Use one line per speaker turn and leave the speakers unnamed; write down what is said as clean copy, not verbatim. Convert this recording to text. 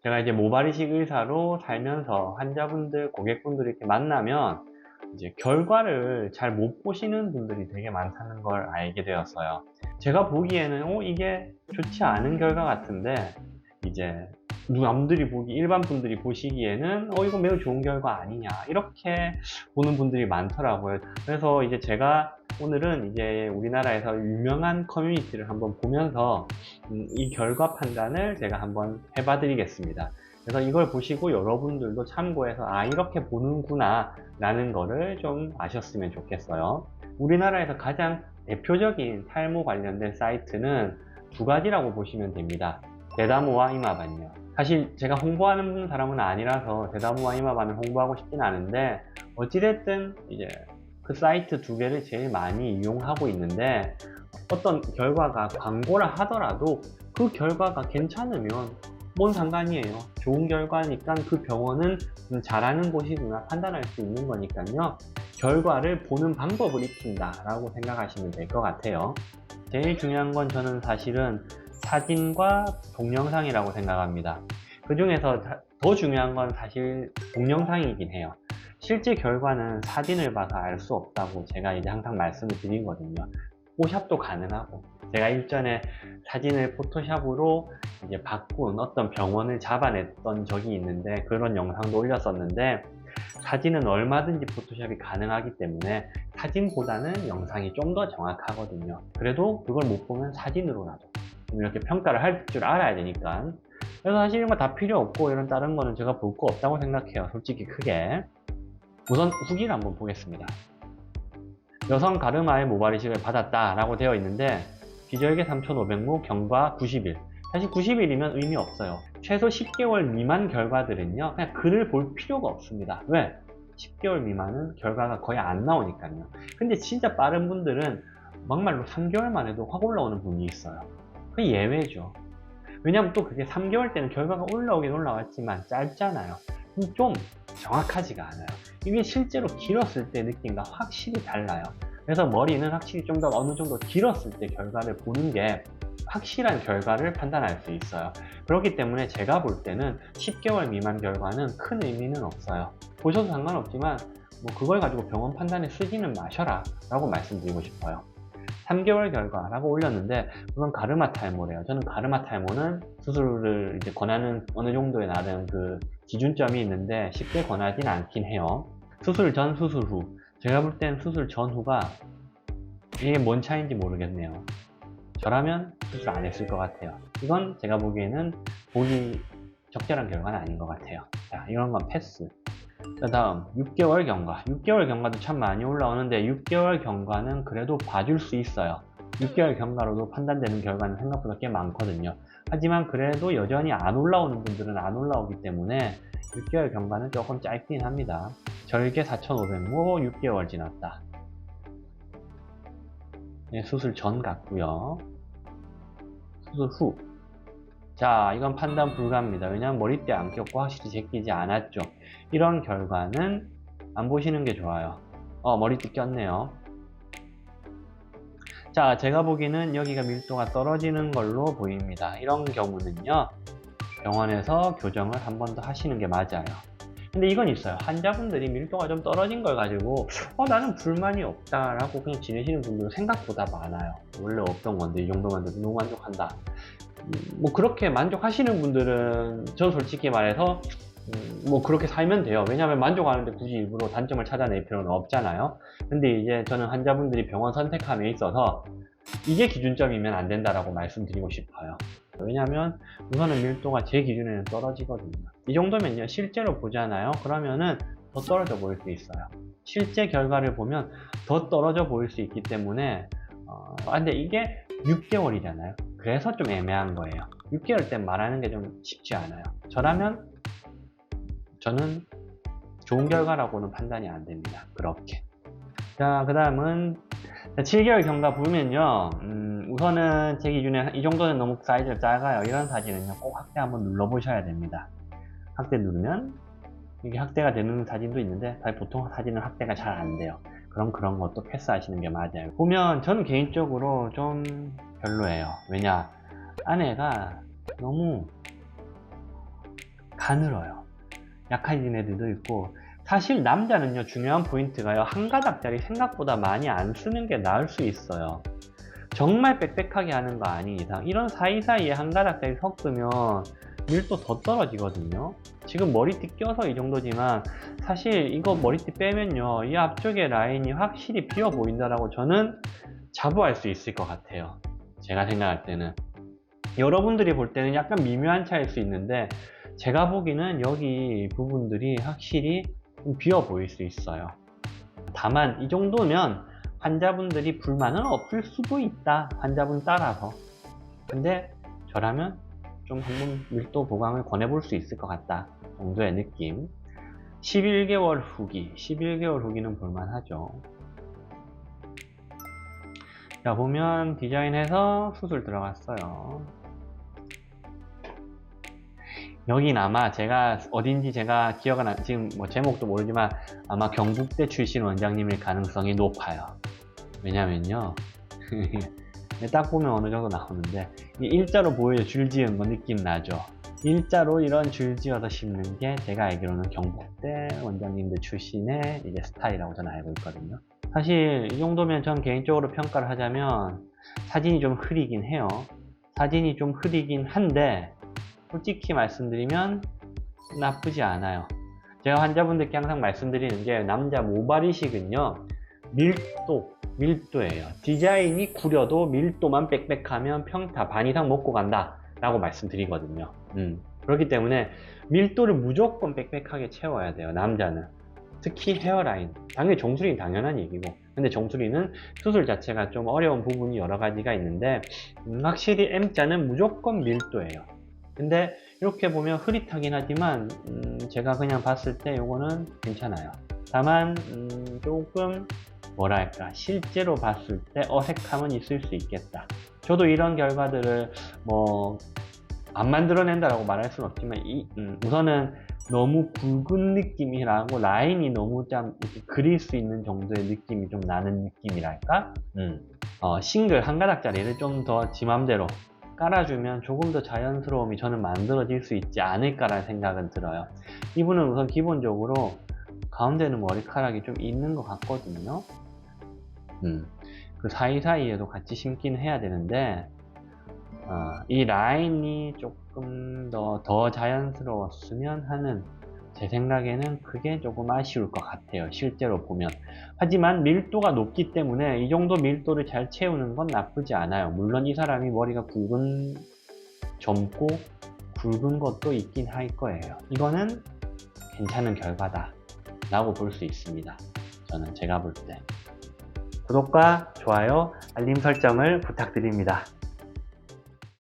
제가 이제 모발이식 의사로 살면서 환자분들, 고객분들 이렇게 만나면 이제 결과를 잘 못 보시는 분들이 되게 많다는 걸 알게 되었어요. 제가 보기에는 이게 좋지 않은 결과 같은데 이제 남들이 보기, 일반 분들이 보시기에는 이거 매우 좋은 결과 아니냐 이렇게 보는 분들이 많더라고요. 그래서 이제 제가 오늘은 이제 우리나라에서 유명한 커뮤니티를 한번 보면서 이 결과 판단을 제가 한번 해봐 드리겠습니다. 그래서 이걸 보시고 여러분들도 참고해서 이렇게 보는구나 라는 거를 좀 아셨으면 좋겠어요. 우리나라에서 가장 대표적인 탈모 관련된 사이트는 두 가지라고 보시면 됩니다. 대다모와 이마반요. 사실 제가 홍보하는 사람은 아니라서 대다모와 이마반을 홍보하고 싶진 않은데 어찌됐든 이제 그 사이트 두 개를 제일 많이 이용하고 있는데 어떤 결과가 광고를 하더라도 그 결과가 괜찮으면 뭔 상관이에요. 좋은 결과니까 그 병원은 잘하는 곳이구나 판단할 수 있는 거니까요. 결과를 보는 방법을 익힌다 라고 생각하시면 될 것 같아요. 제일 중요한 건 저는 사실은 사진과 동영상이라고 생각합니다. 그 중에서 더 중요한 건 사실 동영상이긴 해요. 실제 결과는 사진을 봐서 알 수 없다고 제가 이제 항상 말씀을 드리거든요. 포샵도 가능하고 제가 일전에 사진을 포토샵으로 이제 바꾼 어떤 병원을 잡아냈던 적이 있는데 그런 영상도 올렸었는데 사진은 얼마든지 포토샵이 가능하기 때문에 사진보다는 영상이 좀 더 정확하거든요. 그래도 그걸 못 보면 사진으로라도 이렇게 평가를 할 줄 알아야 되니까. 그래서 사실 이런 거 다 필요 없고 이런 다른 거는 제가 볼 거 없다고 생각해요. 솔직히 크게. 우선 후기를 한번 보겠습니다. 여성 가르마의 모발이식을 받았다 라고 되어 있는데 비절개 3,500모 경과 90일. 사실 90일이면 의미 없어요. 최소 10개월 미만 결과들은요 그냥 글을 볼 필요가 없습니다. 왜? 10개월 미만은 결과가 거의 안 나오니까요. 근데 진짜 빠른 분들은 막말로 3개월만 해도 확 올라오는 분이 있어요. 그게 예외죠. 왜냐면 또 그게 3개월 때는 결과가 올라오긴 올라왔지만 짧잖아요. 좀 정확하지가 않아요. 이게 실제로 길었을 때 느낌과 확실히 달라요. 그래서 머리는 확실히 좀 더 어느 정도 길었을 때 결과를 보는 게 확실한 결과를 판단할 수 있어요. 그렇기 때문에 제가 볼 때는 10개월 미만 결과는 큰 의미는 없어요. 보셔도 상관없지만 뭐 그걸 가지고 병원 판단에 쓰지는 마셔라 라고 말씀드리고 싶어요. 3개월 결과라고 올렸는데 그건 가르마 탈모래요. 저는 가르마 탈모는 수술을 이제 권하는 어느 정도의 나름 그 기준점이 있는데 쉽게 권하진 않긴 해요. 수술 전, 수술 후. 제가 볼 땐 수술 전후가 이게 뭔 차이인지 모르겠네요. 저라면 수술 안 했을 것 같아요. 이건 제가 보기에는 보기 적절한 결과는 아닌 것 같아요. 자, 이런 건 패스. 그 다음 6개월 경과. 6개월 경과도 참 많이 올라오는데 6개월 경과는 그래도 봐줄 수 있어요. 6개월 경과로도 판단되는 결과는 생각보다 꽤 많거든요. 하지만 그래도 여전히 안 올라오는 분들은 안 올라오기 때문에 6개월 경과는 조금 짧긴 합니다. 절개 4,500모 6개월 지났다. 네, 수술 전 같고요. 수술 후. 자, 이건 판단 불가합니다. 왜냐하면 머리띠 안 꼈고 확실히 제끼지 않았죠. 이런 결과는 안 보시는 게 좋아요. 머리띠 꼈네요. 자, 제가 보기에는 여기가 밀도가 떨어지는 걸로 보입니다. 이런 경우는요, 병원에서 교정을 한 번 더 하시는 게 맞아요. 근데 이건 있어요. 환자분들이 밀도가 좀 떨어진 걸 가지고 나는 불만이 없다라고 그냥 지내시는 분들은 생각보다 많아요. 원래 없던 건데 이 정도만 돼도 너무 만족한다. 뭐 그렇게 만족하시는 분들은 저 솔직히 말해서 뭐 그렇게 살면 돼요. 왜냐하면 만족하는데 굳이 일부러 단점을 찾아낼 필요는 없잖아요. 근데 이제 저는 환자분들이 병원 선택함에 있어서 이게 기준점이면 안 된다라고 말씀드리고 싶어요. 왜냐하면 우선은 밀도가 제 기준에는 떨어지거든요. 이 정도면요 실제로 보잖아요. 그러면은 더 떨어져 보일 수 있어요. 실제 결과를 보면 더 떨어져 보일 수 있기 때문에 근데 이게 6개월이잖아요. 그래서 좀 애매한 거예요. 6개월 때 말하는 게 좀 쉽지 않아요. 저는 좋은 결과라고는 판단이 안 됩니다. 그렇게. 자, 그 다음은 7개월 경과 보면요. 우선은 제 기준에 이 정도는 너무 사이즈가 작아요. 이런 사진은요. 꼭 확대 한번 눌러보셔야 됩니다. 확대 누르면 이게 확대가 되는 사진도 있는데 보통 사진은 확대가 잘 안 돼요. 그럼 그런 것도 패스하시는 게 맞아요. 보면 저는 개인적으로 좀 별로예요. 왜냐? 안에가 너무 가늘어요. 약해진 애들도 있고. 사실 남자는요, 중요한 포인트가요, 한 가닥짜리 생각보다 많이 안 쓰는 게 나을 수 있어요. 정말 빽빽하게 하는 거 아닌 이상 이런 사이사이에 한 가닥짜리 섞으면 밀도 더 떨어지거든요. 지금 머리띠 껴서 이 정도지만 사실 이거 머리띠 빼면요, 이 앞쪽에 라인이 확실히 비어 보인다라고 저는 자부할 수 있을 것 같아요. 제가 생각할 때는. 여러분들이 볼 때는 약간 미묘한 차이일 수 있는데 제가 보기는 여기 부분들이 확실히 좀 비어 보일 수 있어요. 다만 이 정도면 환자분들이 불만은 없을 수도 있다, 환자분 따라서. 근데 저라면 좀 한번 밀도 보강을 권해볼 수 있을 것 같다 정도의 느낌. 11개월 후기, 11개월 후기는 볼만하죠. 자, 보면 디자인해서 수술 들어갔어요. 여긴 아마 제가 어딘지 제가 기억은 지금 뭐 제목도 모르지만 아마 경북대 출신 원장님일 가능성이 높아요. 왜냐면요 딱 보면 어느 정도 나오는데 일자로 보여요. 줄 지은 거 느낌 나죠. 일자로 이런 줄 지어서 심는 게 제가 알기로는 경북대 원장님들 출신의 이제 스타일이라고 저는 알고 있거든요. 사실 이 정도면 전 개인적으로 평가를 하자면 사진이 좀 흐리긴 해요. 사진이 좀 흐리긴 한데 솔직히 말씀드리면 나쁘지 않아요. 제가 환자분들께 항상 말씀드리는 게 남자 모발 이식은요, 밀도예요. 디자인이 구려도 밀도만 빽빽하면 평타 반 이상 먹고 간다 라고 말씀드리거든요. 그렇기 때문에 밀도를 무조건 빽빽하게 채워야 돼요, 남자는. 특히 헤어라인, 당연히 정수리는 당연한 얘기고, 근데 정수리는 수술 자체가 좀 어려운 부분이 여러 가지가 있는데 확실히 M자는 무조건 밀도예요. 근데 이렇게 보면 흐릿하긴 하지만 제가 그냥 봤을 때 이거는 괜찮아요. 다만 조금 뭐랄까, 실제로 봤을 때 어색함은 있을 수 있겠다. 저도 이런 결과들을 뭐 안 만들어낸다라고 말할 수는 없지만 우선은 너무 굵은 느낌이라고 라인이 너무 좀 이렇게 그릴 수 있는 정도의 느낌이 좀 나는 느낌이랄까? 싱글 한 가닥짜리를 좀 더 지 맘대로 깔아주면 조금 더 자연스러움이 저는 만들어질 수 있지 않을까라는 생각은 들어요. 이분은 우선 기본적으로 가운데는 머리카락이 좀 있는 것 같거든요. 그 사이사이에도 같이 심긴 해야 되는데 이 라인이 조금 더 자연스러웠으면 하는 제 생각에는 그게 조금 아쉬울 것 같아요, 실제로 보면. 하지만 밀도가 높기 때문에 이 정도 밀도를 잘 채우는 건 나쁘지 않아요. 물론 이 사람이 머리가 젊고 굵은 것도 있긴 할 거예요. 이거는 괜찮은 결과다 라고 볼 수 있습니다. 제가 볼 때. 구독과 좋아요, 알림 설정을 부탁드립니다.